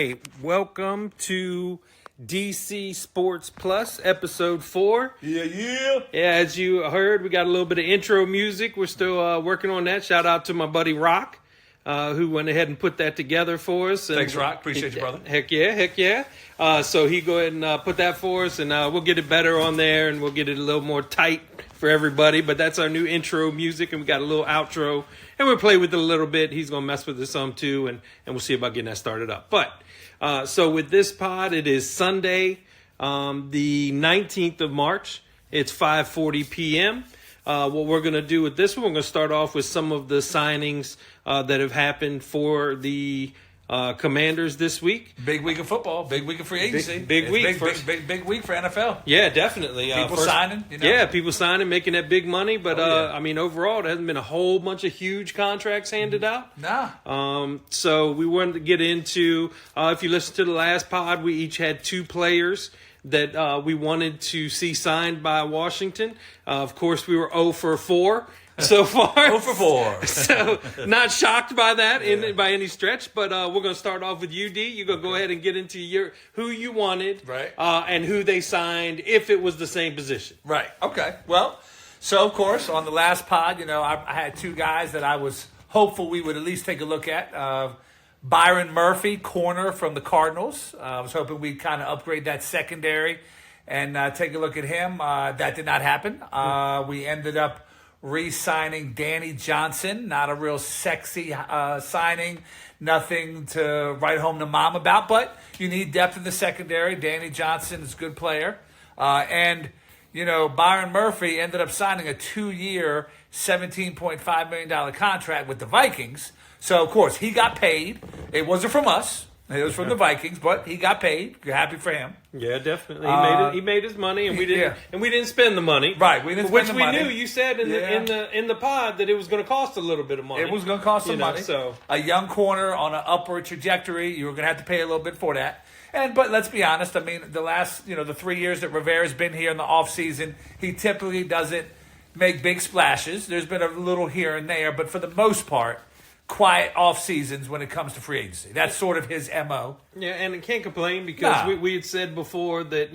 Hey, welcome to DC Sports Plus, episode 4. Yeah. Yeah, as you heard, we got a little bit of intro music. We're still working on that. Shout out to my buddy Rock, who went ahead and put that together for us. And Thanks, Rock. Appreciate you, brother. Heck yeah. So he go ahead and put that for us, and we'll get it better on there, and we'll get it a little more tight for everybody. But that's our new intro music, and we got a little outro, and we'll play with it a little bit. He's going to mess with it some, too, and we'll see about getting that started up. But so with this pod, it is Sunday, the 19th of March. It's 5:40 p.m. What we're going to do with this one, we're going to start off with some of the signings that have happened for the Commanders this week. Big week of football. Big week of free agency. Big week. Big week for NFL. Yeah, definitely. People signing. Yeah, people signing, making that big money. But, I mean, overall, there hasn't been a whole bunch of huge contracts handed out. Nah. So we wanted to get into, if you listen to the last pod, we each had 2 players that we wanted to see signed by Washington. Of course, we were 0 for 4 so far. 0 for 4. So not shocked by that by any stretch, but we're going to start off with you, D. You're going to go ahead and get into who you wanted, right, and who they signed if it was the same position. Right. Okay. Well, so of course on the last pod, I had 2 guys that I was hopeful we would at least take a look at. Byron Murphy, corner from the Cardinals. I was hoping we'd kind of upgrade that secondary and take a look at him. That did not happen. We ended up re-signing Danny Johnson. Not a real sexy signing. Nothing to write home to mom about, but you need depth in the secondary. Danny Johnson is a good player. And Byron Murphy ended up signing a 2-year, $17.5 million contract with the Vikings. So, of course, he got paid. It wasn't from us. It was from the Vikings, but he got paid. You're happy for him. Yeah, definitely. He made his money, and we didn't. Yeah. And we didn't spend the money. Right, we didn't spend the money. Which we knew. You said in the pod that it was going to cost a little bit of money. It was going to cost some money. So a young corner on an upward trajectory, you were going to have to pay a little bit for that. But let's be honest. I mean, the last the 3 years that Rivera's been here in the off season, he typically doesn't make big splashes. There's been a little here and there, but for the most part, quiet off seasons when it comes to free agency. That's sort of his MO. Yeah, and I can't complain because we had said before that,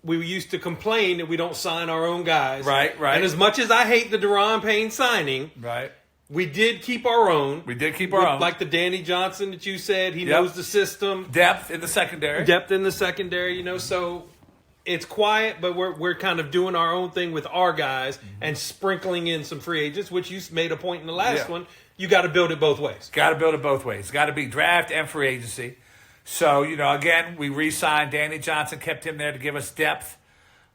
we used to complain that we don't sign our own guys. Right. And as much as I hate the Deron Payne signing, right, we did keep our own. Like the Danny Johnson that you said. He knows the system. Depth in the secondary. So it's quiet, but we're kind of doing our own thing with our guys and sprinkling in some free agents, which you made a point in the last one. You got to build it both ways. Got to be draft and free agency. So, again, we re-signed Danny Johnson, kept him there to give us depth.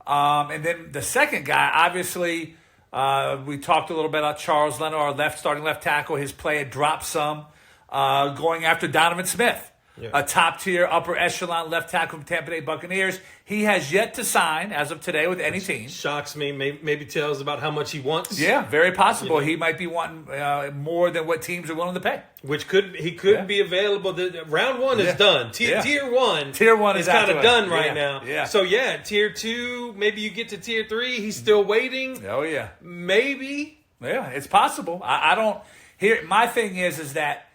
And then the second guy, obviously, we talked a little bit about Charles Leno, our starting left tackle. His play had dropped some, going after Donovan Smith. Yeah. A top-tier, upper echelon left tackle from Tampa Bay Buccaneers. He has yet to sign, as of today, with any team. Shocks me. Maybe tells about how much he wants. Yeah, very possible. He might be wanting more than what teams are willing to pay. Which could be available. Round 1 is done. Tier 1. Tier 1 is kind of done right now. Yeah. So, Tier 2, maybe you get to Tier 3. He's still waiting. Oh, yeah. Maybe. Yeah, it's possible. I don't... My thing is that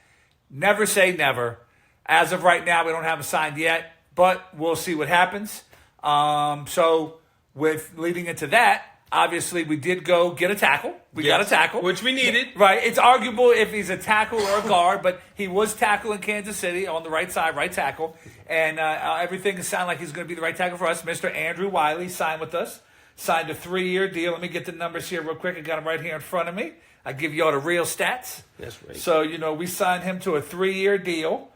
never say never. As of right now, we don't have him signed yet, but we'll see what happens. So with leading into that, obviously we did go get a tackle. We got a tackle. Which we needed. Right. It's arguable if he's a tackle or a guard, but he was tackle in Kansas City on the right side, right tackle. And everything is sounding like he's going to be the right tackle for us. Mr. Andrew Wiley signed with us. Signed a 3-year deal. Let me get the numbers here real quick. I got them right here in front of me. I give you all the real stats. That's right. So, we signed him to a 3-year deal.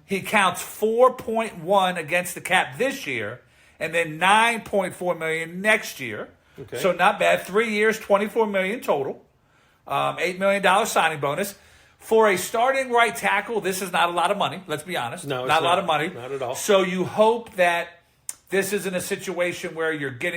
He counts 4.1 against the cap this year, and then 9.4 million next year. Okay. So not bad. 3 years, 24 million total. $8 million signing bonus. For a starting right tackle, this is not a lot of money. Let's be honest. No, not a lot of money. Not at all. So you hope that this isn't a situation where you get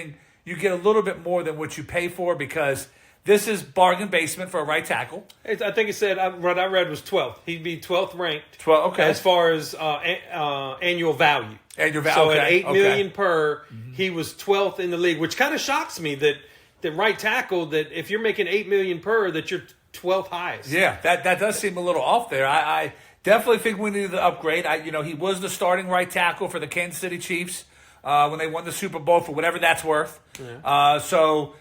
a little bit more than what you pay for, because this is bargain basement for a right tackle. I think it said, what I read was 12th. He'd be 12th ranked. 12, okay. As far as annual value. So at $8 million per, he was 12th in the league, which kind of shocks me that the right tackle, that if you're making $8 million per, that you're 12th highest. Yeah, that does seem a little off there. Definitely think we needed the upgrade. He was the starting right tackle for the Kansas City Chiefs when they won the Super Bowl, for whatever that's worth. Yeah. So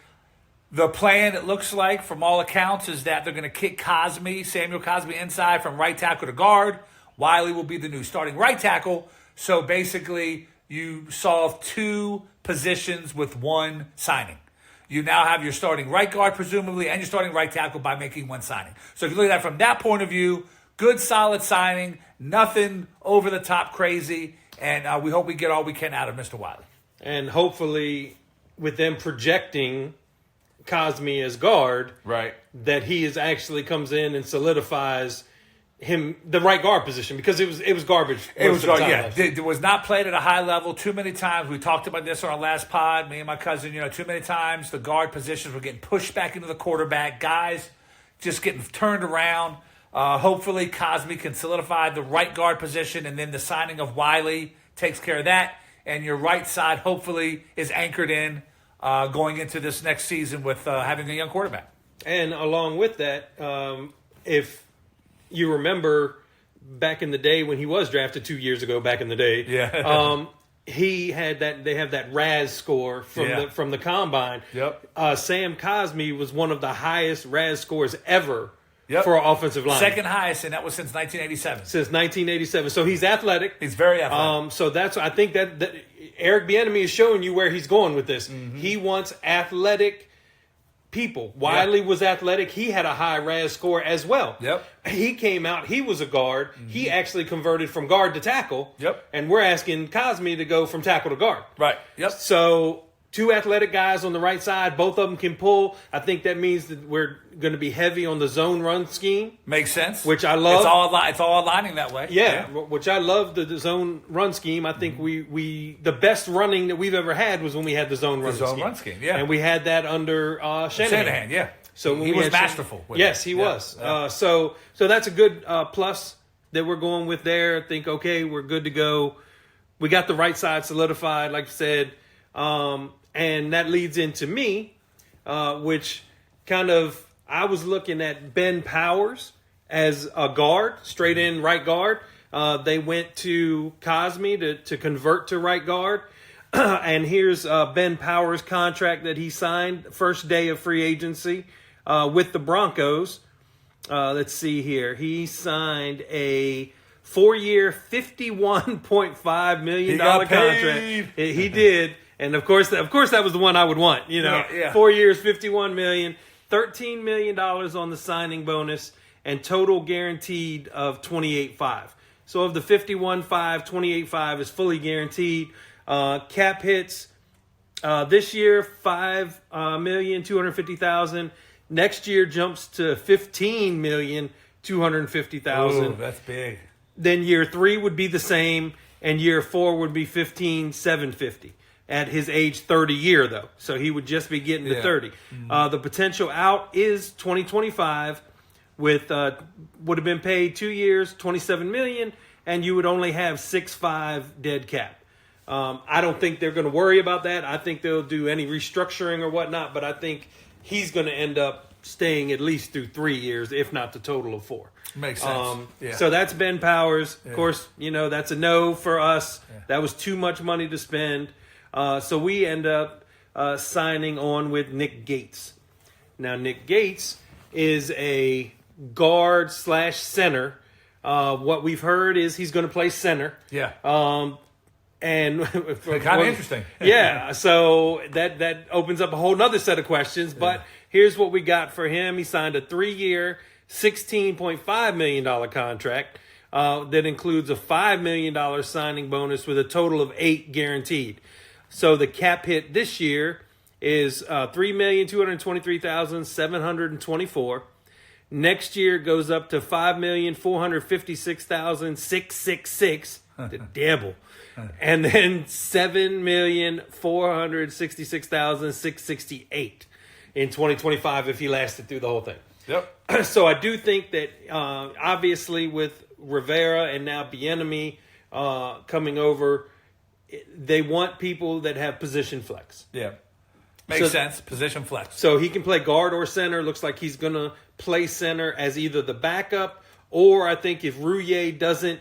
the plan, it looks like, from all accounts, is that they're going to kick Samuel Cosme inside from right tackle to guard. Wiley will be the new starting right tackle. So basically, you solve two positions with one signing. You now have your starting right guard, presumably, and your starting right tackle by making one signing. So if you look at that from that point of view, good, solid signing, nothing over the top crazy, and we hope we get all we can out of Mr. Wiley. And hopefully, with them projecting Cosme as guard, Right. that he actually comes in and solidifies him the right guard position, because it was garbage. It was most of the garbage. time. Yeah, it was not played at a high level too many times. We talked about this on our last pod. Me and my cousin, too many times the guard positions were getting pushed back into the quarterback. Guys just getting turned around. Hopefully, Cosme can solidify the right guard position, and then the signing of Wiley takes care of that. And your right side, hopefully, is anchored in going into this next season with having a young quarterback. And along with that, if you remember back in the day when he was drafted 2 years ago, back in the day, he had that. They have that RAS score from the combine. Yep. Sam Cosme was one of the highest RAS scores ever for an offensive line. Second highest, and that was since 1987. Since 1987. So he's athletic. He's very athletic. So I think that Eric Bieniemy is showing you where he's going with this. Mm-hmm. He wants athletic people. Wiley was athletic. He had a high RAS score as well. Yep. He came out. He was a guard. Mm-hmm. He actually converted from guard to tackle. Yep. And we're asking Cosme to go from tackle to guard. Right. Yep. So two athletic guys on the right side. Both of them can pull. I think that means that we're going to be heavy on the zone run scheme. Makes sense. Which I love. It's all aligning that way. Yeah, which I love the zone run scheme. I think we the best running that we've ever had was when we had the zone run scheme. Yeah. And we had that under Shanahan. Yeah. So he was masterful. Yes, he was. Yeah. So that's a good plus that we're going with there. I think, okay, we're good to go. We got the right side solidified, like I said. And that leads into me, which kind of, I was looking at Ben Powers as a guard, straight in right guard. They went to Cosme to convert to right guard. And here's Ben Powers' contract that he signed first day of free agency with the Broncos. Let's see here. He signed a 4-year, $51.5 million contract. He did. And of course that was the one I would want, 4 years, $51 million, $13 million on the signing bonus, and total guaranteed of $28.5. So of the $51.5, $28.5 is fully guaranteed. Cap hits this year, $5,250,000. Next year jumps to $15,250,000. Ooh, that's big. Then year 3 would be the same, and year 4 would be $15,750. At his age 30 year, though. So he would just be getting to 30. Mm-hmm. The potential out is 2025 with would have been paid 2 years, $27 million, and you would only have 6.5 dead cap. I don't think they're going to worry about that. I think they'll do any restructuring or whatnot, but I think he's going to end up staying at least through 3 years, if not the total of 4. Makes sense. So that's Ben Powers. Of course, that's a no for us. Yeah. That was too much money to spend. So we end up signing on with Nick Gates. Now, Nick Gates is a guard / center. What we've heard is he's going to play center. Yeah. And kind of interesting. Yeah. So that opens up a whole nother set of questions. But here's what we got for him. He signed a 3-year, $16.5 million contract. That includes a $5 million signing bonus with a total of 8 guaranteed. So the cap hit this year is $3,223,724. Next year goes up to $5,456,666. The devil. And then $7,466,668 in 2025 if he lasted through the whole thing. Yep. So I do think that obviously with Rivera and now Bieniemy coming over, they want people that have position flex. Yeah. Makes sense. Position flex. So he can play guard or center. Looks like he's going to play center as either the backup or I think if Rouye doesn't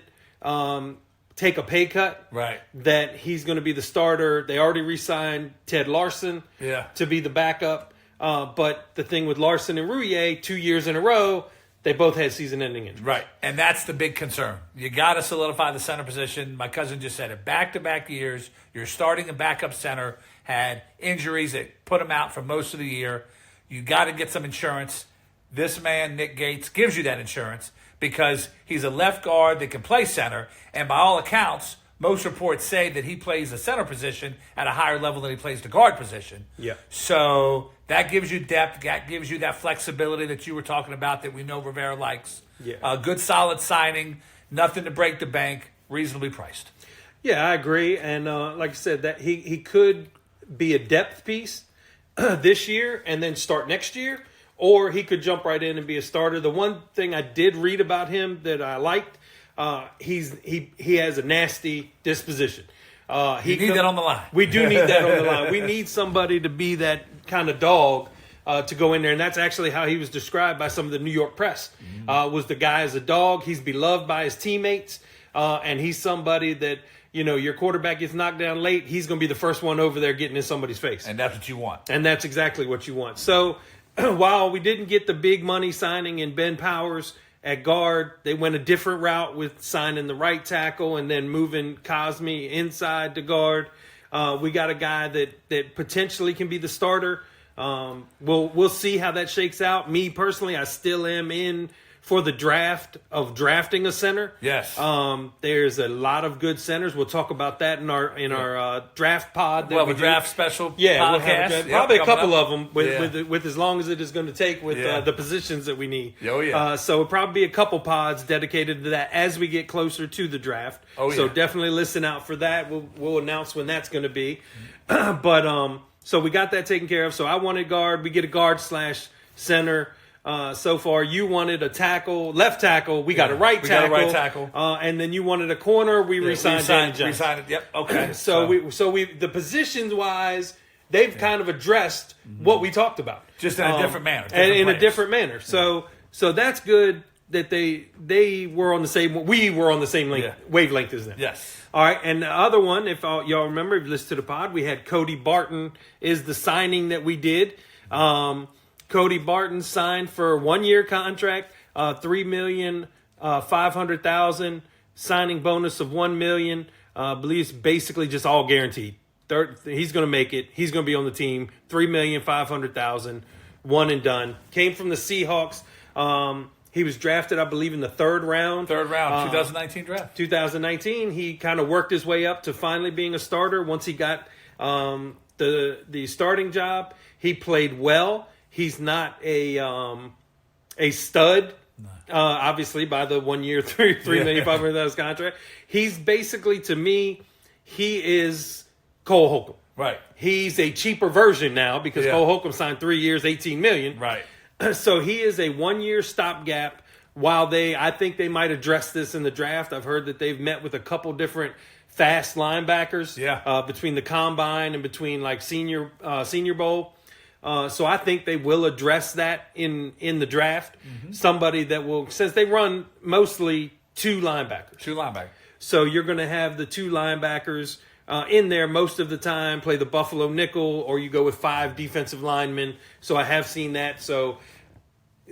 take a pay cut, Right. that he's going to be the starter. They already re-signed Ted Larson to be the backup. But the thing with Larson and Rouye, 2 years in a row, they both had season-ending injuries. Right, and that's the big concern. You got to solidify the center position. My cousin just said it. Back-to-back years, your starting and backup center had injuries that put him out for most of the year. You got to get some insurance. This man, Nick Gates, gives you that insurance because he's a left guard that can play center, and by all accounts, most reports say that he plays the center position at a higher level than he plays the guard position. Yeah. So that gives you depth. That gives you that flexibility that you were talking about that we know Rivera likes. Yeah. A good, solid signing. Nothing to break the bank. Reasonably priced. Yeah, I agree. And like I said, that he could be a depth piece this year and then start next year, or he could jump right in and be a starter. The one thing I did read about him that I liked, he has a nasty disposition. You need that on the line. We do need that on the line. We need somebody to be that kind of dog to go in there, and that's actually how he was described by some of the New York press. Was the guy as a dog? He's beloved by his teammates, and he's somebody that, you know, your quarterback gets knocked down late, he's going to be the first one over there getting in somebody's face. And that's what you want. And that's exactly what you want. So while we didn't get the big money signing in Ben Powers at guard, they went a different route with signing the right tackle and then moving Cosme inside to guard. We got a guy that potentially can be the starter. We'll see how that shakes out. Me personally, I still am in for the draft of drafting a center. Yes. There's a lot of good centers. We'll talk about that in our draft pod. We'll have a draft special We'll podcast. have a draft, probably a couple of them with as long as it is going to take with the positions that we need. Oh, yeah. So it'll probably be a couple pods dedicated to that as we get closer to the draft. Oh, yeah. So definitely listen out for that. We'll announce when that's going to be. But so we got that taken care of. So I wanted guard. We get a guard / center. So far, you wanted a tackle, left tackle. We got a right tackle. And then you wanted a corner. We re-signed Danny Johnson. Re-signed it. Yep. Okay. So we the positions wise, they've kind of addressed what we talked about, just in a different manner. A different manner. So that's good that they were on the same. We were on the same wavelength as them. Yes. All right, and the other one, if y'all remember, if you listened to the pod, we had Cody Barton is the signing that we did. Cody Barton signed for a 1-year contract, $3,500,000, signing bonus of $1 million. Believes basically just all guaranteed. He's going to make it. He's going to be on the team. $3,500,000, one and done. Came from the Seahawks. He was drafted, I believe, in the third round. 2019 draft. 2019. He kind of worked his way up to finally being a starter. Once he got the starting job, he played well. He's not a stud, obviously, by the 1 year, $3,500,000 contract. He's basically, to me, he is Cole Holcomb. Right. He's a cheaper version now because Cole Holcomb signed 3 years, $18 million. Right. So he is a 1-year stopgap. While I think they might address this in the draft. I've heard that they've met with a couple different fast linebackers. Between the combine and between like Senior Bowl. So I think they will address that in the draft. Mm-hmm. Somebody that will, since they run mostly two linebackers. So you're going to have the two linebackers in there most of the time, play the Buffalo nickel, or you go with 5 defensive linemen. So I have seen that. So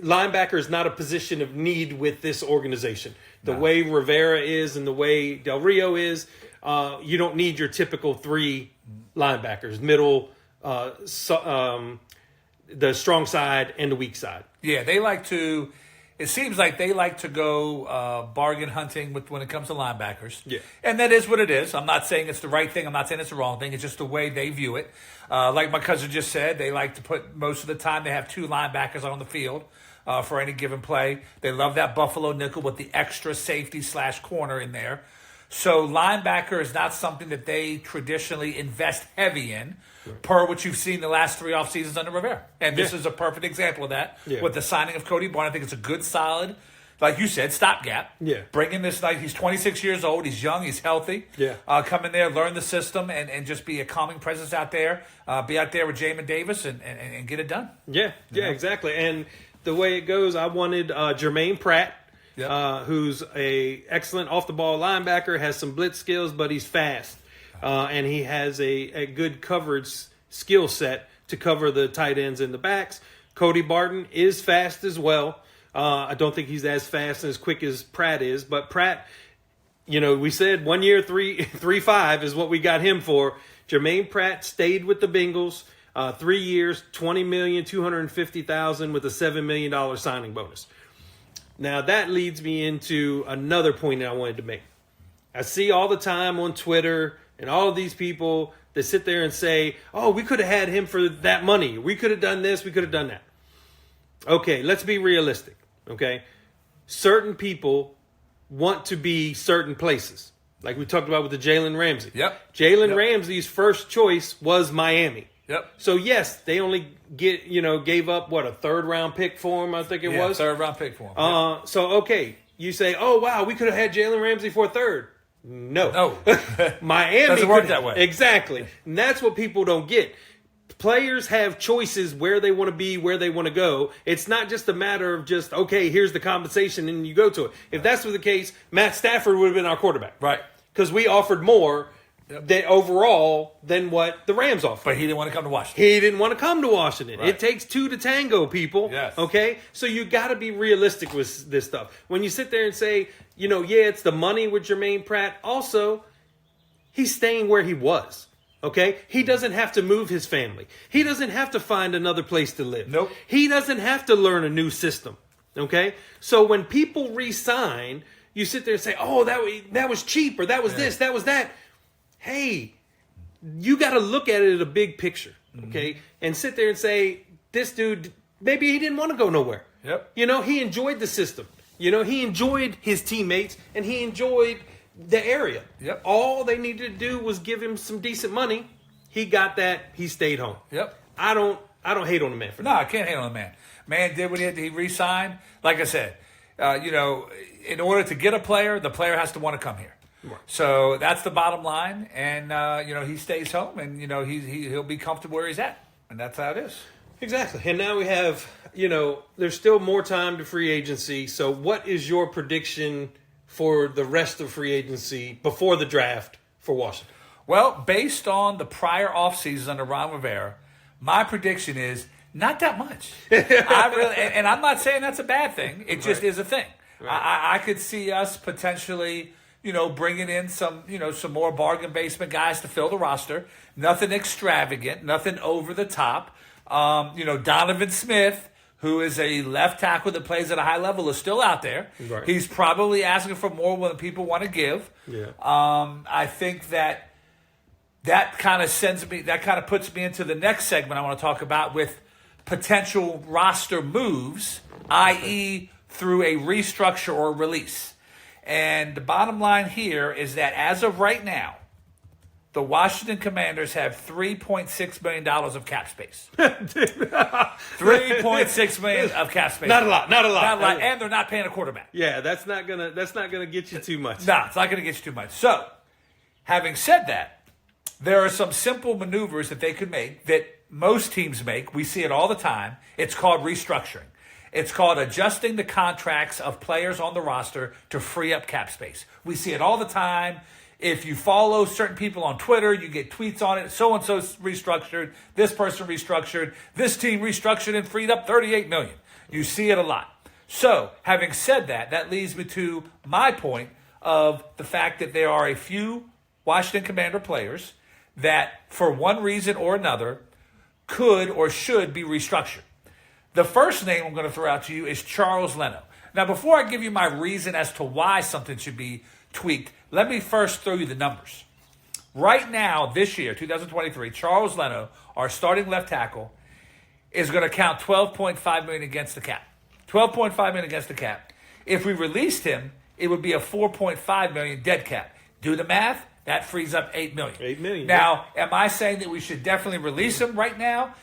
linebacker is not a position of need with this organization. The way Rivera is and the way Del Rio is, you don't need your typical 3 linebackers, middle, the strong side and the weak side. Yeah, they like to. It seems like they like to go bargain hunting when it comes to linebackers. Yeah, and that is what it is. I'm not saying it's the right thing. I'm not saying it's the wrong thing. It's just the way they view it. Like my cousin just said, they like to put most of the time they have 2 linebackers on the field for any given play. They love that Buffalo nickel with the extra safety / corner in there. So linebacker is not something that they traditionally invest heavy in, per what you've seen the last 3 off seasons under Rivera. And this is a perfect example of that. With the signing of Cody Barton, I think it's a good, solid, like you said, stopgap. Bring in this, like, he's 26 years old, he's young, he's healthy. Come in there, learn the system, and just be a calming presence out there. Be out there with Jamin Davis and get it done. Yeah, exactly. And the way it goes, I wanted Jermaine Pratt who's a excellent off the ball linebacker, has some blitz skills, but he's fast, and he has a good coverage skill set to cover the tight ends and the backs. Cody Barton is fast as well. I don't think he's as fast and as quick as Pratt is, but Pratt, we said 1 year, 3.5 is what we got him for. Jermaine Pratt stayed with the Bengals 3 years, $20,250,000 with a $7 million signing bonus. Now that leads me into another point that I wanted to make. I see all the time on Twitter and all of these people that sit there and say, "Oh, we could have had him for that money. We could have done this. We could have done that." Okay, let's be realistic. Okay, certain people want to be certain places. Like we talked about with the Jalen Ramsey. Yep. Jalen Ramsey's first choice was Miami. Yep. So yes, they only gave up a 3rd round pick for him. I think it was 3rd round pick for him. So okay, you say, "Oh wow, we could have had Jalen Ramsey for a 3rd." No. Miami doesn't work that way. Exactly, and that's what people don't get. Players have choices where they want to be, where they want to go. It's not just a matter of just, okay, here's the compensation and you go to it. If that's the case, Matt Stafford would have been our quarterback. Right. Because we offered more overall than what the Rams offered. But he didn't want to come to Washington. He didn't want to come to Washington. Right. It takes 2 to tango, people. Yes. Okay? So you got to be realistic with this stuff. When you sit there and say, it's the money with Jermaine Pratt. Also, he's staying where he was. Okay? He doesn't have to move his family. He doesn't have to find another place to live. Nope. He doesn't have to learn a new system. Okay? So when people re-sign, you sit there and say, "Oh, that was cheap," or "That was this, that was that." Hey, you got to look at it at a big picture, okay? And sit there and say, this dude, maybe he didn't want to go nowhere. Yep. He enjoyed the system. He enjoyed his teammates, and he enjoyed the area. Yep. All they needed to do was give him some decent money. He got that. He stayed home. Yep. I don't hate on the man for that. No, I can't hate on the man. Man did what he had. He re-signed. Like I said, in order to get a player, the player has to want to come here. Right. So that's the bottom line. And, he stays home and, he'll be comfortable where he's at. And that's how it is. Exactly. And now we have, there's still more time to free agency. So what is your prediction for the rest of free agency before the draft for Washington? Well, based on the prior offseasons under Ron Rivera, my prediction is not that much. And I'm not saying that's a bad thing. It just is a thing. Right. I could see us potentially, bringing in some more bargain basement guys to fill the roster. Nothing extravagant, nothing over the top. Donovan Smith, who is a left tackle that plays at a high level, is still out there. Right. He's probably asking for more than people want to give. Yeah. I think that kind of puts me into the next segment I want to talk about with potential roster moves, i.e., through a restructure or release. And the bottom line here is that as of right now, the Washington Commanders have $3.6 million of cap space. $3.6 million of cap space. Not a lot. And they're not paying a quarterback. Yeah, that's not gonna get you too much. No, it's not gonna get you too much. So, having said that, there are some simple maneuvers that they could make that most teams make. We see it all the time. It's called restructuring. It's called adjusting the contracts of players on the roster to free up cap space. We see it all the time. If you follow certain people on Twitter, you get tweets on it. So-and-so restructured. This person restructured. This team restructured and freed up $38 million. You see it a lot. So, having said that, that leads me to my point of the fact that there are a few Washington Commander players that, for one reason or another, could or should be restructured. The first name I'm going to throw out to you is Charles Leno. Now, before I give you my reason as to why something should be tweaked, let me first throw you the numbers. Right now, this year, 2023, Charles Leno, our starting left tackle, is going to count $12.5 million against the cap. $12.5 million against the cap. If we released him, it would be a $4.5 million dead cap. Do the math. That frees up $8 million. $8 million. Now, am I saying that we should definitely release him right now?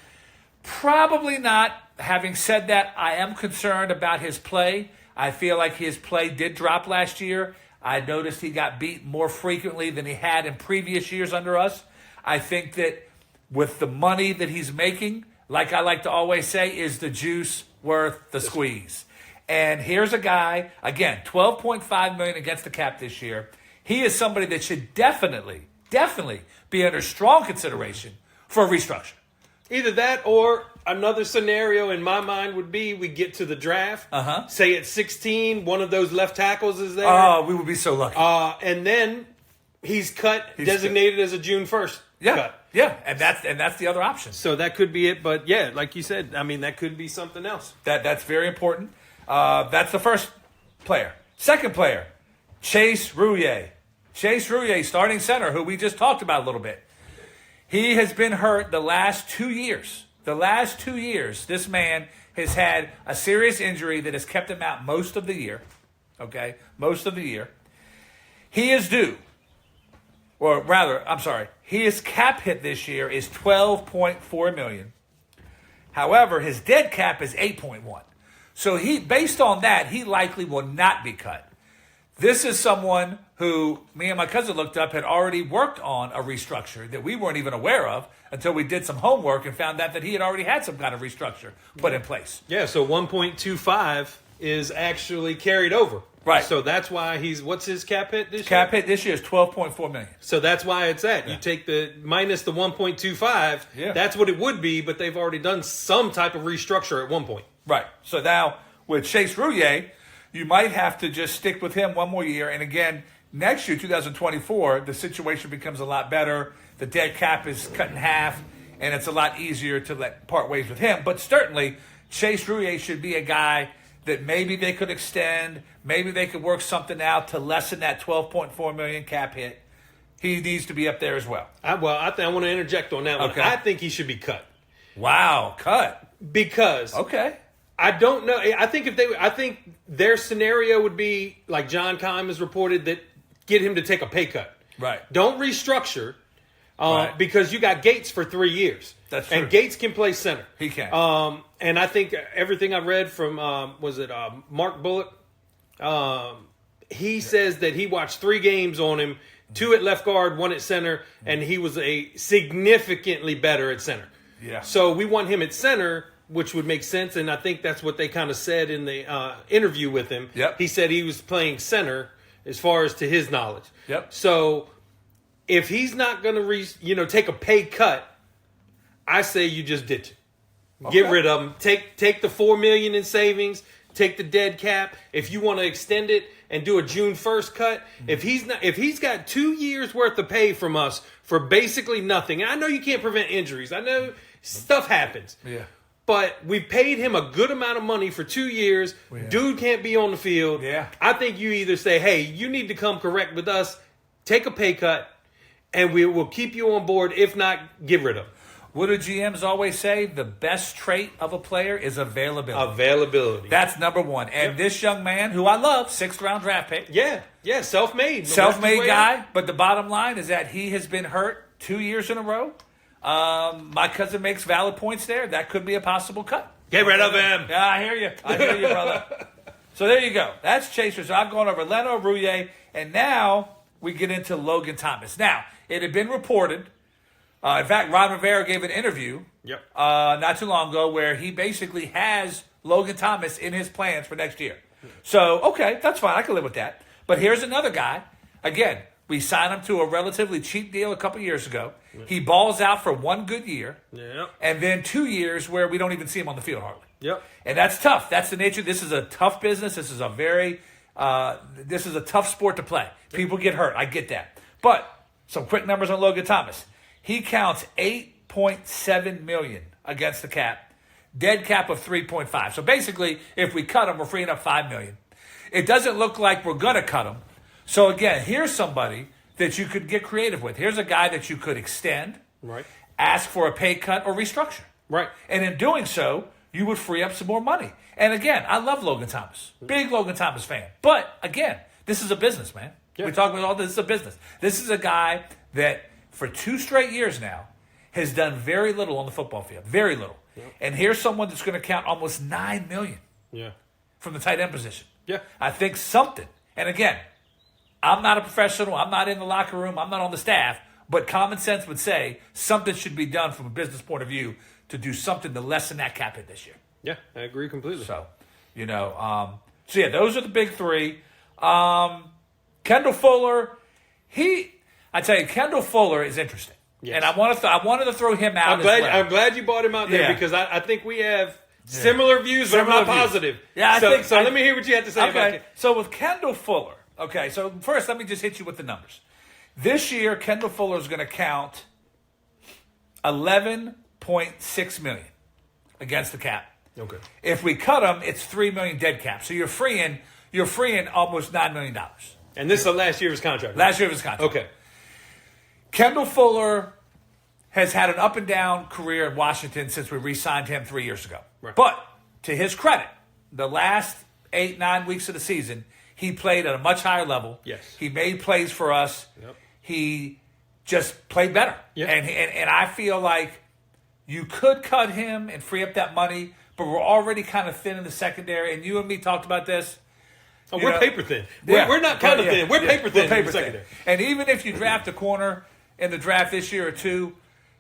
Probably not. Having said that, I am concerned about his play. I feel like his play did drop last year. I noticed he got beat more frequently than he had in previous years under us. I think that with the money that he's making, like I like to always say, is the juice worth the squeeze? And here's a guy, again, $12.5 million against the cap this year. He is somebody that should definitely be under strong consideration for a restructure. Either that or another scenario in my mind would be we get to the draft. Say at 16, one of those left tackles is there. Oh, we would be so lucky. And then he's designated as a June 1st cut. Yeah, and that's the other option. So that could be it. But yeah, like you said, I mean, that could be something else. That's very important. That's the first player. Second player, Chase Roullier. Chase Roullier, starting center, who we just talked about a little bit. He has been hurt the last 2 years. The last 2 years, this man has had a serious injury that has kept him out most of the year. Okay? Most of the year. He is due. Or rather, I'm sorry. His cap hit this year is $12.4 million. However, his dead cap is $8.1. So based on that, he likely will not be cut. This is someone who me and my cousin looked up had already worked on a restructure that we weren't even aware of until we did some homework and found out that he had already had some kind of restructure put in place. Yeah, so 1.25 is actually carried over. Right. So that's why what's his cap hit this year? Cap hit this year is $12.4 million. So that's why it's at. You take the minus the 1.25, that's what it would be, but they've already done some type of restructure at one point. Right. So now with Chase Roullier, you might have to just stick with him one more year. And again, next year, 2024, the situation becomes a lot better. The dead cap is cut in half, and it's a lot easier to part ways with him. But certainly, Chase Roullier should be a guy that maybe they could extend. Maybe they could work something out to lessen that $12.4 million cap hit. He needs to be up there as well. I want to interject on that one. Okay. I think he should be cut. Wow, cut. Because I don't know. I think their scenario would be like John Keim has reported that get him to take a pay cut. Right. Don't restructure Right. because you got Gates for 3 years. That's true. And Gates can play center. He can. And I think everything I read from Mark Bullock, he says that he watched 3 games on him, 2 at left guard, 1 at center, and he was a significantly better at center. Yeah. So we want him at center, which would make sense, and I think that's what they kind of said in the interview with him. Yep. He said he was playing center as far as to his knowledge. Yep. So if he's not going to take a pay cut, I say you just ditch it. Get rid of him. Take the $4 million in savings. Take the dead cap. If you want to extend it and do a June 1st cut, if he's got 2 years worth of pay from us for basically nothing. And I know you can't prevent injuries. I know stuff happens. Yeah. But we paid him a good amount of money for 2 years. Yeah. Dude can't be on the field. Yeah. I think you either say, hey, you need to come correct with us, take a pay cut, and we will keep you on board. If not, get rid of him. What do GMs always say? The best trait of a player is availability. Availability. That's number one. And this young man, who I love, 6th round draft pick. Yeah, self-made. Self-made guy. But the bottom line is that he has been hurt 2 years in a row. My cousin makes valid points there. That could be a possible cut. Get rid of him. Yeah, I hear you, brother. So there you go. That's Chasers. I've gone over Leno, Roullier, and now we get into Logan Thomas. Now, it had been reported. In fact, Ron Rivera gave an interview not too long ago where he basically has Logan Thomas in his plans for next year. So, okay, that's fine. I can live with that. But here's another guy. Again, we signed him to a relatively cheap deal a couple years ago. He balls out for 1 good year. And then 2 years where we don't even see him on the field hardly. And that's tough. That's the nature. This is a tough business. This is a tough sport to play. People get hurt. I get that. But some quick numbers on Logan Thomas. He counts $8.7 million against the cap. Dead cap of 3.5. So basically, if we cut him, we're freeing up $5 million. It doesn't look like we're going to cut him. So again, here's somebody that you could get creative with. Here's a guy that you could extend, ask for a pay cut, or restructure. And in doing so, you would free up some more money. And again, I love Logan Thomas. Big Logan Thomas fan. But again, this is a business, man. We talk about all this. This is a business. This is a guy that for 2 straight years now has done very little on the football field. Very little. And here's someone that's going to count almost $9 million from the tight end position. I think something. And again, I'm not a professional. I'm not in the locker room. I'm not on the staff. But common sense would say something should be done from a business point of view to do something to lessen that cap hit this year. Yeah, I agree completely. So So yeah, those are the big three. Kendall Fuller, I tell you, Kendall Fuller is interesting. Yes. And I wanted to throw him out. I'm glad you brought him out there Yeah. because I think we have similar views, but I'm Similar not views. positive. Yeah, let me hear what you have to say about Okay, it. so with Kendall Fuller, so first let me just hit you with the numbers. This year, Kendall Fuller is going to count $11.6 million against the cap. Okay. If we cut him, it's $3 million dead cap. So you're freeing almost $9 million. And this is the last year of his contract. Last year of his contract. Okay. Kendall Fuller has had an up and down career in Washington since we re-signed him 3 years ago. Right. But to his credit, the last 8-9 weeks of the season, he played at a much higher level. Yes. He made plays for us. Yep. He just played better. Yeah. And I feel like you could cut him and free up that money, but we're already kind of thin in the secondary. And you and me talked about this. Oh, You we're know, paper thin. Yeah. We're not kind of thin. We're paper thin. We're in the secondary. And even if you draft a corner in the draft this year or two,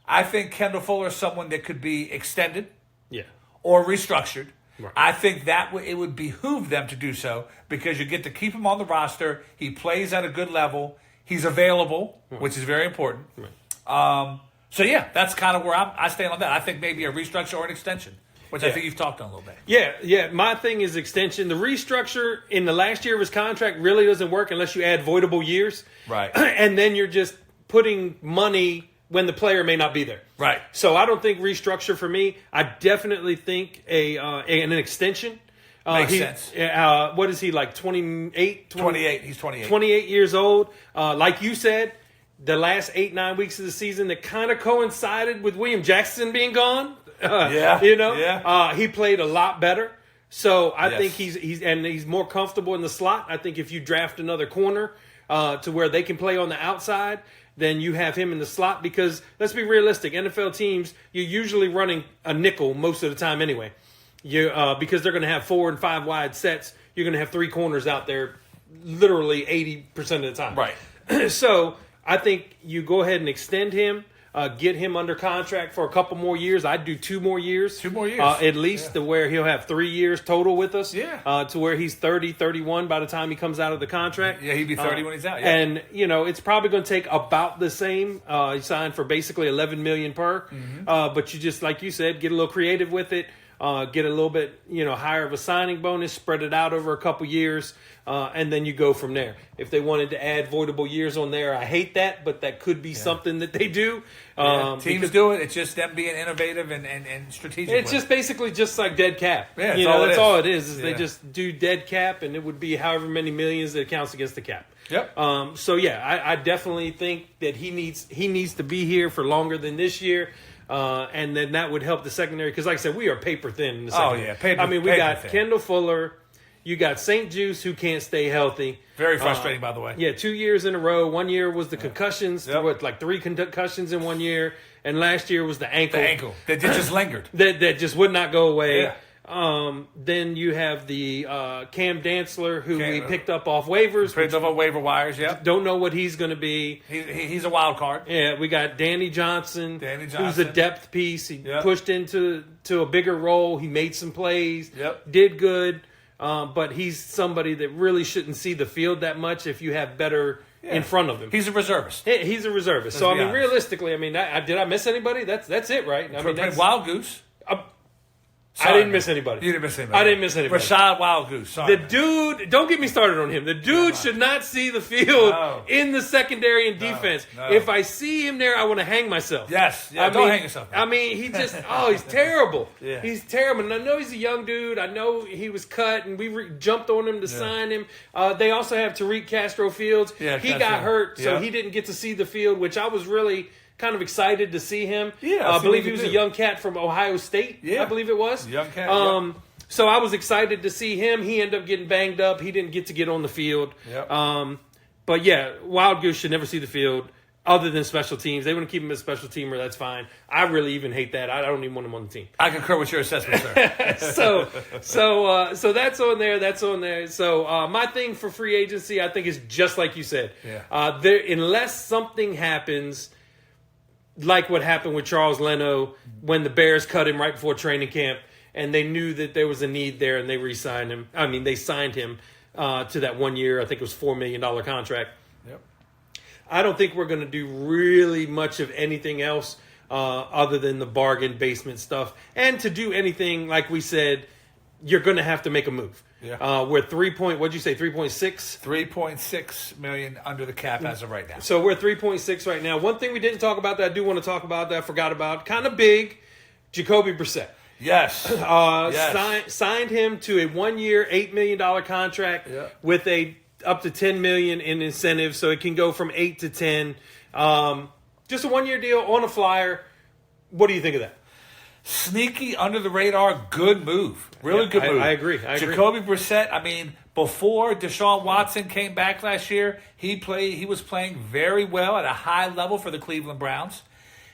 I think Kendall Fuller is someone that could be extended Yeah. or restructured. Right. I think that it would behoove them to do so because you get to keep him on the roster. He plays at a good level. He's available, which is very important. Right. So yeah, that's kind of where I stand on that. I think maybe a restructure or an extension, which I think you've talked on a little bit. Yeah. My thing is extension. The restructure in the last year of his contract really doesn't work unless you add voidable years. Right. And then you're just putting money when the player may not be there. Right. So I don't think restructure for me. I definitely think an extension. Makes sense. What is he, like 28? 28. He's 28. 28 years old. Like you said, the last 8-9 weeks of the season that kind of coincided with William Jackson being gone. He played a lot better. So I think he's more comfortable in the slot. I think if you draft another corner to where they can play on the outside, then you have him in the slot because let's be realistic. NFL teams, you're usually running a nickel most of the time anyway. Because they're going to have 4 and 5 wide sets, you're going to have 3 corners out there literally 80% of the time. Right. So I think you go ahead and extend him, get him under contract for a couple more years. I'd do 2 more years. 2 more years. At least to where he'll have 3 years total with us. Yeah. To where he's 30, 31 by the time he comes out of the contract. Yeah, he'd be 30 when he's out. Yeah. And, it's probably going to take about the same. He signed for basically $11 million per. Mm-hmm. But you just, like you said, get a little creative with it. Get a little bit, higher of a signing bonus, spread it out over a couple years, and then you go from there. If they wanted to add voidable years on there, I hate that, but that could be something that they do. Teams do it. It's just them being innovative and strategic. It's just basically just like dead cap. Yeah, that's all it is they just do dead cap, and it would be however many millions that counts against the cap. Yep. I definitely think that he needs to be here for longer than this year. And then that would help the secondary because, like I said, we are paper thin in the secondary. We got thin. Kendall Fuller, you got St. Juice who can't stay healthy. Very frustrating, by the way. Yeah, 2 years in a row. 1 year was the concussions, Yep. like 3 concussions in 1 year, and last year was the ankle. The ankle that just lingered. that just would not go away. Yeah. Then you have the Cam Dantzler, who we picked up off waivers. Picked up on waiver wires. Yep. Don't know what he's going to be. He's a wild card. Yeah, we got Danny Johnson, who's a Johnson. depth piece. He pushed into a bigger role. He made some plays. Yep. Did good. But he's somebody that really shouldn't see the field that much if you have better in front of him. He's a reservist. He's a reservist. So, honest. Realistically, did I miss anybody? That's it, right? That's Wild Goose. I didn't miss anybody. You didn't miss anybody. I didn't miss anybody. Rashad Wild Goose. Sorry. The dude, don't get me started on him. The dude should not see the field in the secondary and defense. No. If I see him there, I want to hang myself. Yes. Yeah, don't hang yourself. He just, he's terrible. Yeah. He's terrible. And I know he's a young dude. I know he was cut, and we jumped on him to sign him. They also have Tariq Castro Fields. Yeah, he got hurt, so he didn't get to see the field, which I was really kind of excited to see him. Yeah, I believe he was a young cat from Ohio State. Yeah. I believe it was. Young cat. So I was excited to see him. He ended up getting banged up. He didn't get to get on the field. Yep. But yeah, Wild Goose should never see the field other than special teams. They want to keep him as a special teamer. That's fine. I really even hate that. I don't even want him on the team. I concur with your assessment, sir. So that's on there. That's on there. So my thing for free agency, I think, is just like you said. Yeah. Unless something happens, like what happened with Charles Leno when the Bears cut him right before training camp, and they knew that there was a need there, and they re-signed him. I mean, they signed him to that 1 year. I think it was $4 million contract. Yep. I don't think we're going to do really much of anything else other than the bargain basement stuff. And to do anything, like we said, you're going to have to make a move. Yeah. We're what'd you say, 3.6? $3.6 million under the cap as of right now. So we're 3.6 right now. One thing we didn't talk about that I do want to talk about that I forgot about, kind of big, Jacoby Brissett. Yes. Yes. Signed him to a 1 year, $8 million contract with up to $10 million in incentives, so it can go from 8 to 10. Just a 1 year deal on a flyer. What do you think of that? Sneaky, under the radar, good move. Really good move. I agree. Jacoby Brissett, I mean, before Deshaun Watson came back last year, he was playing very well at a high level for the Cleveland Browns.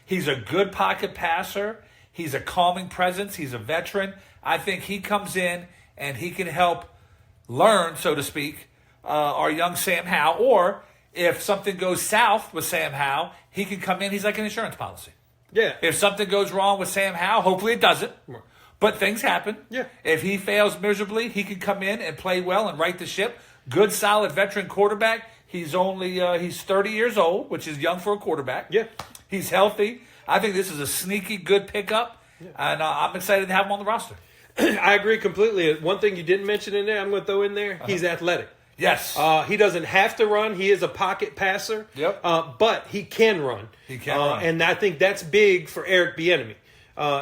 He's a good pocket passer. He's a calming presence. He's a veteran. I think he comes in and he can help learn, so to speak, our young Sam Howell. Or if something goes south with Sam Howell, he can come in. He's like an insurance policy. Yeah. If something goes wrong with Sam Howell, hopefully it doesn't. But things happen. Yeah. If he fails miserably, he can come in and play well and right the ship. Good, solid veteran quarterback. He's 30 years old, which is young for a quarterback. Yeah. He's healthy. I think this is a sneaky good pickup, and I'm excited to have him on the roster. I agree completely. One thing you didn't mention in there, I'm going to throw in there, he's athletic. Yes. He doesn't have to run. He is a pocket passer. Yep. But he can run. He can run. And I think that's big for Eric Bieniemy.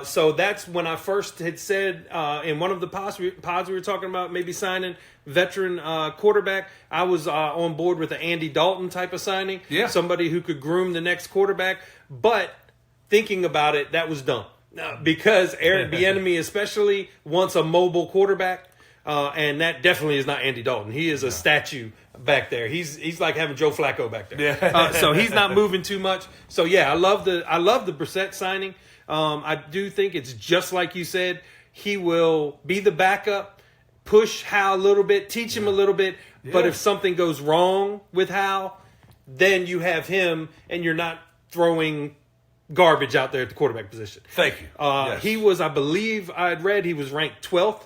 So that's when I first had said in one of the pods we were talking about maybe signing veteran quarterback. I was on board with the Andy Dalton type of signing. Yeah. Somebody who could groom the next quarterback. But thinking about it, that was dumb. Because Eric Bieniemy especially wants a mobile quarterback. And that definitely is not Andy Dalton. He is a statue back there. He's like having Joe Flacco back there. Yeah. So he's not moving too much. So yeah, I love the Brissett signing. I do think it's just like you said. He will be the backup, push Hal a little bit, teach him a little bit. Yeah. But if something goes wrong with Hal, then you have him, and you're not throwing garbage out there at the quarterback position. Thank you. Yes. He was, I believe, I had read he was ranked 12th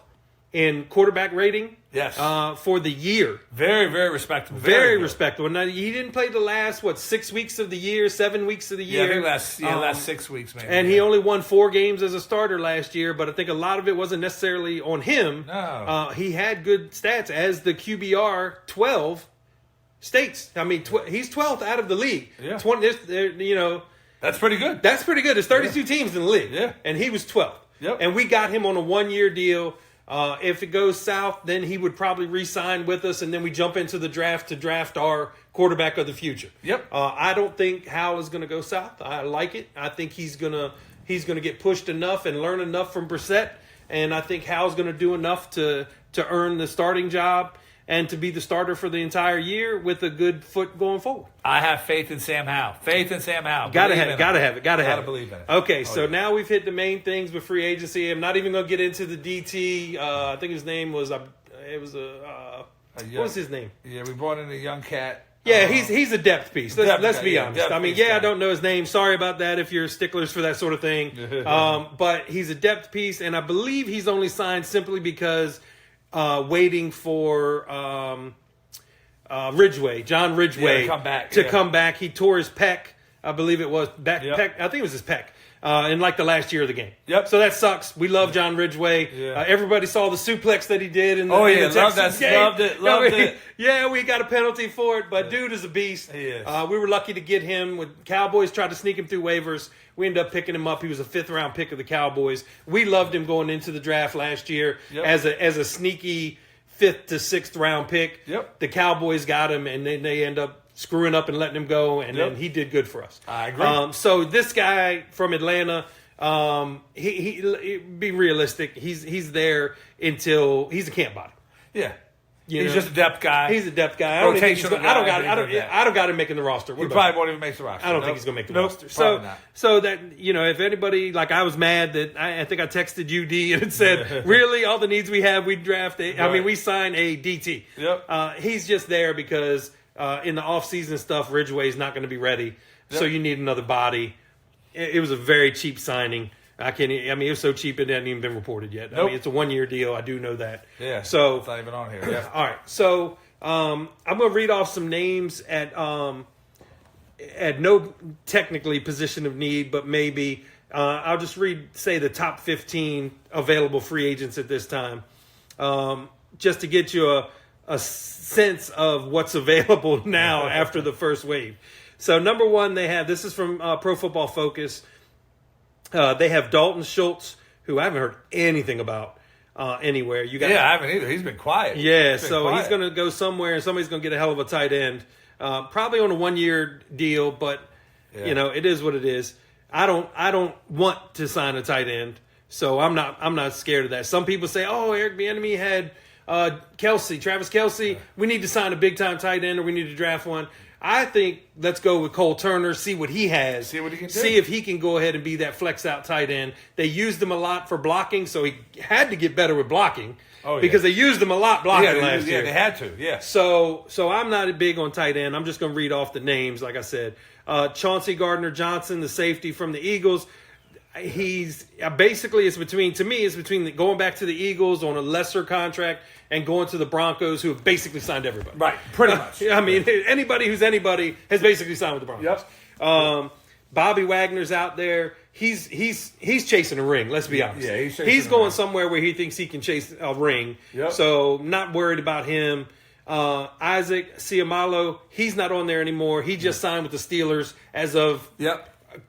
in quarterback rating. Yes. For the year. Very, very respectable. Very respectable. Now, he didn't play the last, 6 weeks of the year, 7 weeks of the year? Yeah, I think last 6 weeks, maybe. And he only won 4 games as a starter last year, but I think a lot of it wasn't necessarily on him. No. He had good stats as the QBR 12 states. I mean, he's 12th out of the league. Yeah. 20, that's pretty good. That's pretty good. There's 32 teams in the league. Yeah. And he was 12th. Yep. And we got him on a 1 year deal. If it goes south, then he would probably re-sign with us, and then we jump into the draft to draft our quarterback of the future. Yep. I don't think Howell is going to go south. I like it. I think he's gonna get pushed enough and learn enough from Brissett, and I think Howell's going to do enough to earn the starting job and to be the starter for the entire year with a good foot going forward. I have faith in Sam Howell. Gotta have it. Gotta believe in it. Okay, so now we've hit the main things with free agency. I'm not even going to get into the DT. I think his name was what was his name? Yeah, we brought in a young cat. Yeah, he's a depth piece. Let's be honest. I mean, I don't know his name. Sorry about that if you're sticklers for that sort of thing. But he's a depth piece, and I believe he's only signed simply because waiting for Ridgeway, John Ridgeway, to come back. He tore his pec, I believe it was pec. I think it was his pec. In like the last year of the game. Yep. So that sucks. We love John Ridgeway. Yeah. Everybody saw the suplex that he did in the loved Texans game. Loved it. Yeah, we got a penalty for it, but dude is a beast. He is. We were lucky to get him. When Cowboys tried to sneak him through waivers, we ended up picking him up. He was a 5th-round pick of the Cowboys. We loved him going into the draft last year as a sneaky 5th to 6th round pick. Yep. The Cowboys got him, and then they end up screwing up and letting him go, and then he did good for us. I agree. So this guy from Atlanta, he be realistic. He's there until he's a camp body. Yeah. He's just a depth guy. He's a depth guy. I don't got him making the roster. He probably won't even make the roster. I don't think he's going to make the roster. Not. So that, if anybody, like I was mad that I think I texted UD and it said, really, all the needs we have, we draft we sign a DT. Yep. He's just there because in the offseason stuff, Ridgeway's not going to be ready. Yep. So you need another body. It was a very cheap signing. I can't. I mean, it was so cheap it hadn't even been reported yet. I Nope. mean, it's a 1-year deal. I do know that. Yeah. So It's not even on here. Yeah. all right. So I'm going to read off some names at no technically position of need, but maybe I'll just say the top 15 available free agents at this time, just to get you a sense of what's available now after the first wave. So number one, this is from Pro Football Focus. They have Dalton Schultz, who I haven't heard anything about anywhere. You got Yeah, I haven't either. He's been quiet. yeah, He's been so quiet. he's going to go somewhere, and somebody's going to get a hell of a tight end. Probably on a 1-year deal, but it is what it is. I don't want to sign a tight end, so I'm not scared of that. Some people say, "Oh, Eric Bieniemy had Travis Kelce. We need to sign a big time tight end, or we need to draft one." I think let's go with Cole Turner, see what he has. See what he can do. See if he can go ahead and be that flex out tight end. They used him a lot for blocking, so he had to get better with blocking. Oh, yeah. Because they used him a lot blocking last year. Yeah, they had to. Yeah. So I'm not big on tight end. I'm just going to read off the names, like I said. Chauncey Gardner-Johnson, the safety from the Eagles. He's basically it's between going back to the Eagles on a lesser contract and going to the Broncos, who have basically signed everybody. Right. Pretty much. I mean, anybody who's anybody has basically signed with the Broncos. Yep. Bobby Wagner's out there. He's chasing a ring. Let's be honest. Yeah, he's chasing a going ring. somewhere where he thinks he can chase a ring. Yep. So not worried about him. Isaac Siamalo, he's not on there anymore. He just signed with the Steelers as of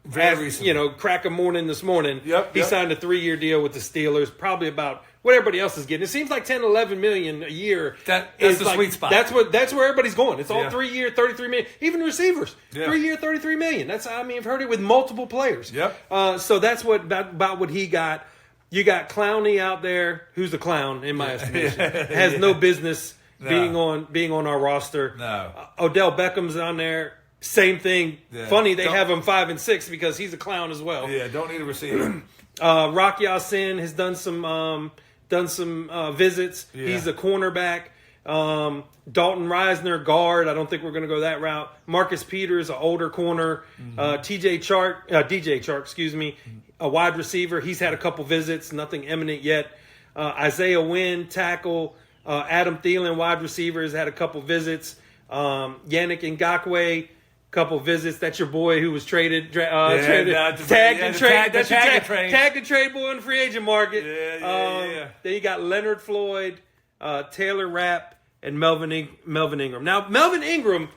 Very recently. crack of morning this morning. Yep, He yep. signed a 3-year deal with the Steelers, probably about what everybody else is getting. It seems like 10, 11 million a year. That's is the like- sweet spot. That's where everybody's going. It's all Yeah. 3-year, 33 million. Even receivers, Yeah. 3-year, 33 million. I've heard it with multiple players. Yep. So that's about what he got. You got Clowney out there, who's a clown in my estimation. Has no business being on our roster. No. Odell Beckham's on there. Same thing. Yeah. Funny they have him 5 and 6 because he's a clown as well. Yeah, don't need a receiver. Rock Ya-Sin has done some visits. Yeah. He's a cornerback. Dalton Reisner, guard. I don't think we're going to go that route. Marcus Peters, an older corner. DJ Chark, excuse me, a wide receiver. He's had a couple visits, nothing imminent yet. Isaiah Wynn, tackle. Adam Thielen, wide receiver, has had a couple visits. Yannick Ngakoue, couple visits. That's your boy who was traded. Tagged and traded. That's your tag and trade boy in the free agent market. Yeah. Then you got Leonard Floyd, Taylor Rapp, and Melvin Ingram. Now, Melvin Ingram,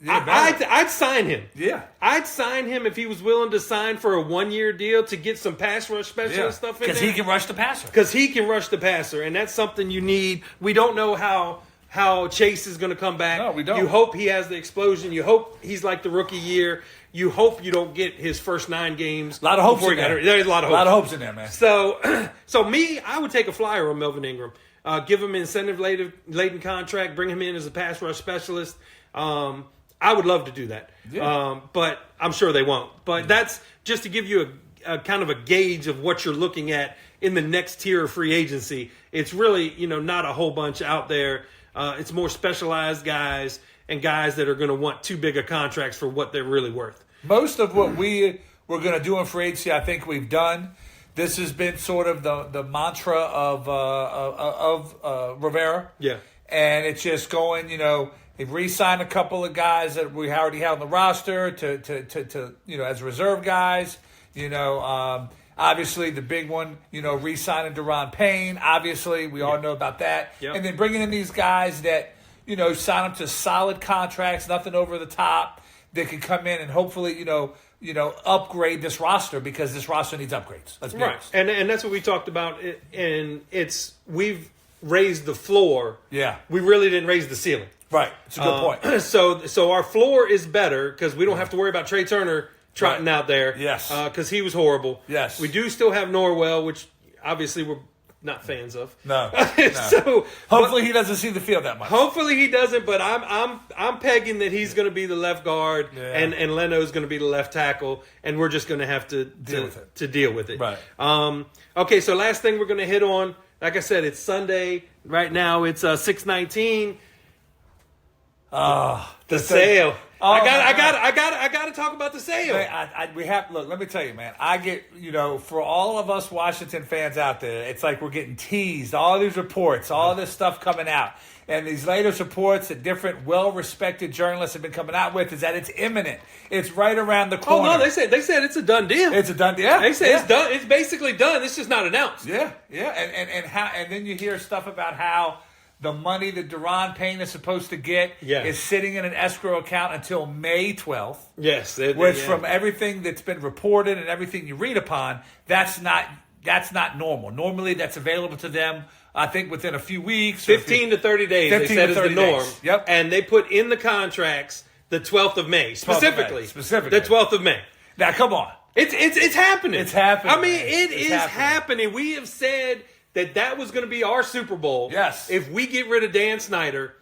I'd sign him. Yeah. I'd sign him if he was willing to sign for a 1-year deal to get some pass rush specialist stuff in there. Because he can rush the passer. Because he can rush the passer, and that's something you need. We don't know how Chase is going to come back. No, we don't. You hope he has the explosion. You hope he's like the rookie year. You hope you don't get his first 9 games. A lot of hopes before in he got there. hurt. There's a lot of hopes. A lot of hopes in there, man. So I would take a flyer on Melvin Ingram. Give him an incentive-laden contract. Bring him in as a pass rush specialist. I would love to do that. Yeah. But I'm sure they won't. But that's just to give you a kind of a gauge of what you're looking at in the next tier of free agency. It's really, not a whole bunch out there. It's more specialized guys and guys that are going to want too big of contracts for what they're really worth. Most of what we're going to do in free agency, I think we've done. This has been sort of the mantra of Rivera. Yeah. And it's just going, they've re-signed a couple of guys that we already had on the roster to as reserve guys. Obviously the big one, re-signing Deron Payne. Obviously, we all know about that. Yep. And then bringing in these guys that, sign them to solid contracts, nothing over the top, that can come in and hopefully, upgrade this roster because this roster needs upgrades. Let's be honest. And that's what we talked about. And we've raised the floor. Yeah. We really didn't raise the ceiling. Right. It's a good point. So our floor is better because we don't have to worry about Trey Turner trotting out there. Yes. Because he was horrible. Yes. We do still have Norwell, which obviously we're not fans of. No. So Hopefully he doesn't see the field that much. hopefully he doesn't, but I'm pegging that he's going to be the left guard Yeah. and Leno's going to be the left tackle, and we're just going to have to deal with it. Right. Okay, so last thing we're going to hit on, like I said, it's Sunday. Right now it's 6:19. The sale. Oh, I got to talk about the sale. Man, we have look. Let me tell you, man. I get for all of us Washington fans out there, it's like we're getting teased. All these reports, all this stuff coming out, and these latest reports that different well-respected journalists have been coming out with is that it's imminent. It's right around the corner. Oh no, they said it's a done deal. It's a done deal. Yeah, they said it's done. It's basically done. It's just not announced. Yeah, and then you hear stuff about how the money that Deron Payne is supposed to get is sitting in an escrow account until May 12th. Yes. Which from everything that's been reported and everything you read upon, that's not normal. Normally that's available to them, I think, within a few weeks. 15 to 30 days, they said is the norm. Days. Yep. And they put in the contracts the 12th of May, specifically. Specifically. The 12th of May. Now, come on. It's happening. It's happening. I mean, it is happening. We have said that was going to be our Super Bowl. Yes. If we get rid of Dan Snyder,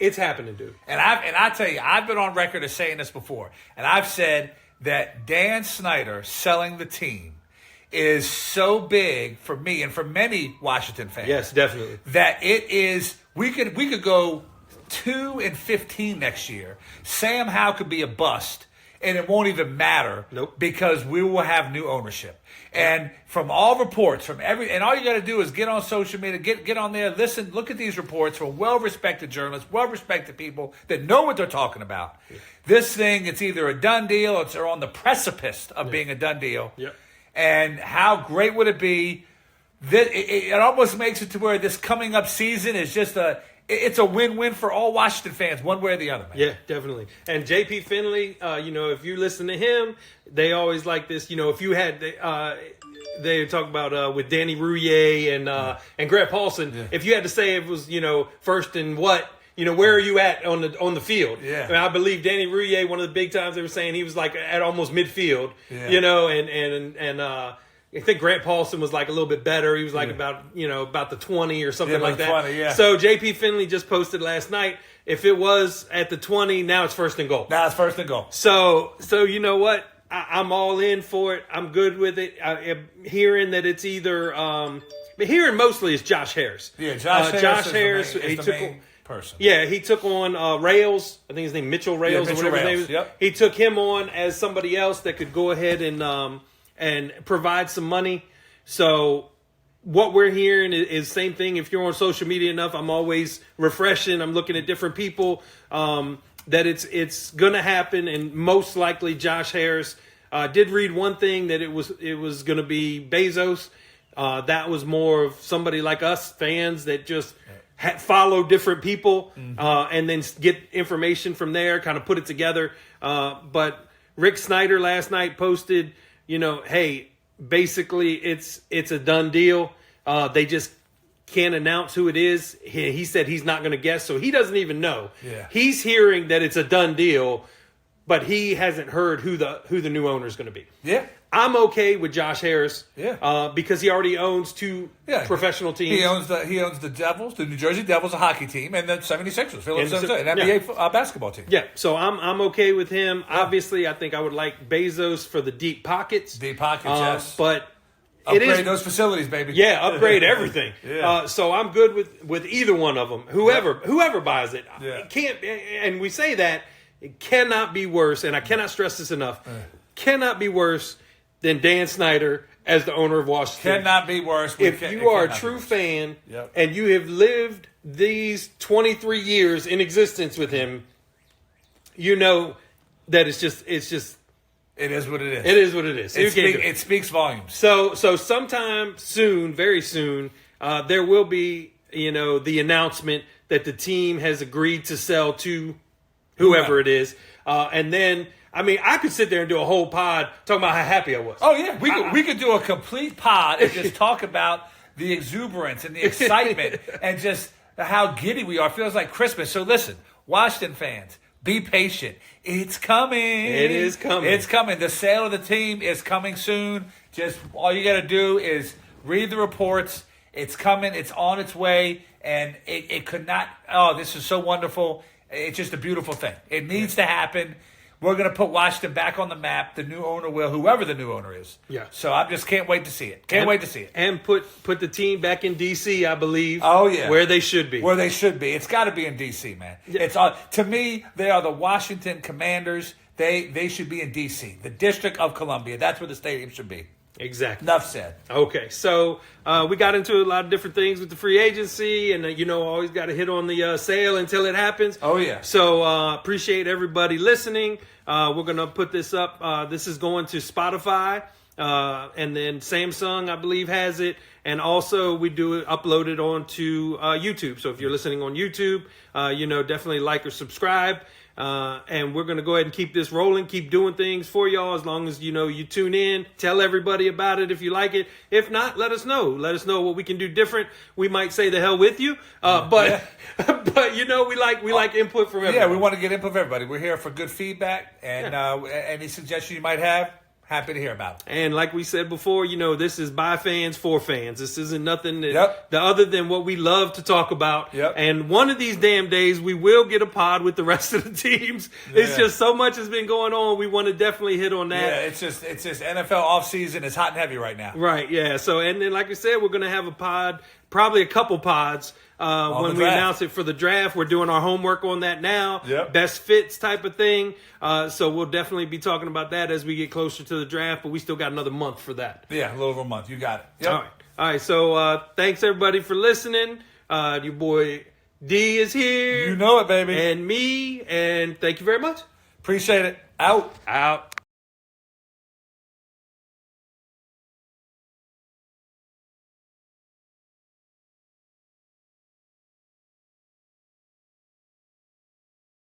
it's happening, dude. And I tell you, I've been on record as saying this before, and I've said that Dan Snyder selling the team is so big for me and for many Washington fans. Yes, definitely. That it is. We could go 2-15 next year. Sam Howell could be a bust, and it won't even matter. Nope. Because we will have new ownership. And from all reports, and all you got to do is get on social media, get on there, listen, look at these reports from well-respected journalists, well-respected people that know what they're talking about. Yeah. This thing, it's either a done deal or it's on the precipice of being a done deal. Yep. And how great would it be? It almost makes it to where this coming up season is just it's a win-win for all Washington fans, one way or the other, man. Yeah, definitely. And J.P. Finley, if you listen to him, they always like this. If you had, they talk about with Danny Rouillet and Greg Paulson. Yeah. If you had to say it was, first and what, where are you at on the field? Yeah. I believe Danny Rouillet, one of the big times they were saying he was like at almost midfield. Yeah. I think Grant Paulson was like a little bit better. He was like about the 20 or something like that. 20, yeah. So J.P. Finley just posted last night. If it was at the 20, now it's first and goal. Now it's first and goal. So you know what? I'm all in for it. I'm good with it. I'm hearing that it's either hearing mostly it's Josh Harris. Yeah, Josh Harris is the main person. Yeah, he took on Rails. I think his name Mitchell Rails or whatever his name is. Yep. He took him on as somebody else that could go ahead and provide some money. So what we're hearing is same thing. If you're on social media enough, I'm always refreshing. I'm looking at different people that it's going to happen, and most likely Josh Harris. Did read one thing that it was going to be Bezos. That was more of somebody like us fans that just follow different people and then get information from there, kind of put it together. But Rick Snyder last night posted, hey, basically it's a done deal. They just can't announce who it is. He said he's not going to guess, so he doesn't even know. Yeah. He's hearing that it's a done deal, but he hasn't heard who the new owner is going to be. Yeah. I'm okay with Josh Harris. Yeah. Because he already owns two professional teams. He owns the Devils, the New Jersey Devils, a hockey team, and the 76ers, Philadelphia, an NBA basketball team. Yeah. So I'm okay with him. Yeah. Obviously, I think I would like Bezos for the deep pockets. Deep pockets, yes. But upgrade those facilities, baby. Yeah, upgrade everything. Yeah. So I'm good with either one of them. Whoever buys it, it can't. And we say that it cannot be worse. And I cannot stress this enough. Cannot be worse than Dan Snyder as the owner of Washington. Cannot be worse. If you are a true fan and you have lived these 23 years in existence with him, you know that it's just. It is what it is. It is what it is. It speaks volumes. So sometime soon, very soon, there will be, the announcement that the team has agreed to sell to whoever it is. And then, I could sit there and do a whole pod talking about how happy I was. Oh, yeah. We could do a complete pod and just talk about the exuberance and the excitement and just how giddy we are. It feels like Christmas. So listen, Washington fans, be patient. It's coming. It is coming. It's coming. The sale of the team is coming soon. Just all you got to do is read the reports. It's coming. It's on its way. And it could not. Oh, this is so wonderful. It's just a beautiful thing. It needs to happen. we're going to put Washington back on the map. The new owner will, whoever the new owner is. Yeah. So I just can't wait to see it. Can't wait to see it. And put the team back in D.C., I believe. Oh, yeah. Where they should be. Where they should be. It's got to be in D.C., man. Yeah. It's to me, they are the Washington Commanders. They should be in D.C., the District of Columbia. That's where the stadium should be. Exactly. Enough said. Okay, so we got into a lot of different things with the free agency, and always got to hit on the sale until it happens. Oh, yeah. So appreciate everybody listening. We're gonna put this up. This is going to Spotify, and then Samsung, I believe, has it, and also we upload it onto YouTube. So if you're listening on YouTube, definitely like or subscribe. And we're going to go ahead and keep this rolling, keep doing things for y'all as long as, you tune in, tell everybody about it if you like it. If not, let us know. Let us know what we can do different. We might say the hell with you, but we like input from everybody. Yeah, we want to get input from everybody. We're here for good feedback, and any suggestions you might have, happy to hear about it. And like we said before, this is by fans for fans. This isn't nothing other than what we love to talk about. Yep. And one of these damn days, we will get a pod with the rest of the teams. Yeah. It's just so much has been going on. We want to definitely hit on that. Yeah, it's just NFL offseason. It's hot and heavy right now. Right, yeah. So, and then like I said, we're going to have a pod, probably a couple pods, when we announce it for the draft. We're doing our homework on that now. Yep. Best fits type of thing. So we'll definitely be talking about that as we get closer to the draft, but we still got another month for that. Yeah, a little over a month. You got it. Yep. All right. So thanks everybody for listening. Your boy D is here. You know it, baby. And me. And thank you very much. Appreciate it. Out. Out.